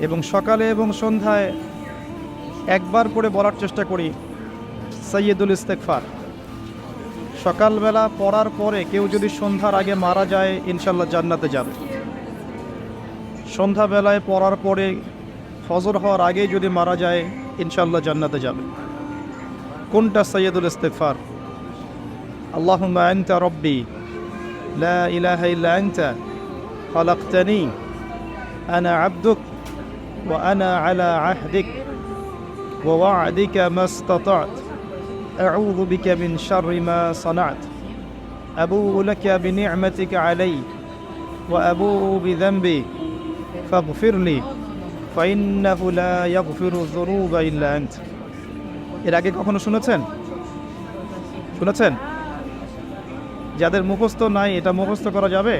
এবং সকালে এবং সন্ধ্যায় একবার করে বলার চেষ্টা করি সাইয়্যিদুল ইস্তেগফার। সকালবেলা পড়ার পরে কেউ যদি সন্ধ্যার আগে মারা যায় ইনশাল্লাহ জান্নাতে যাবে। সন্ধ্যাবেলায় পড়ার পরে ফজর হওয়ার আগে যদি মারা যায় ইনশাল্লাহ জান্নাতে যাবে। কোনটা সাইয়্যিদুল ইস্তেগফার? আল্লাহুম্মা আনতা রব্বি লা ইলাহা ইল্লা আনতা খালাকতানি আনা আবদুক ওয়া আনা আলা আহদিক ওয়া ওয়া'দিকা মাস্তাতা'ত আউযু বিকা মিন শাররি মা সানা'ত আবুউ লাকা বিনি'মাতিকা আলাইয়া ওয়া আবুউ বিযানবি ফাগফিরলি ফাইন্নাহু লা ইয়াগফিরু যুনুবা ইল্লা আনত। এর আগে কখনো শুনেছেন? যাদের মুখস্থ নাই এটা মুখস্থ করা যাবে?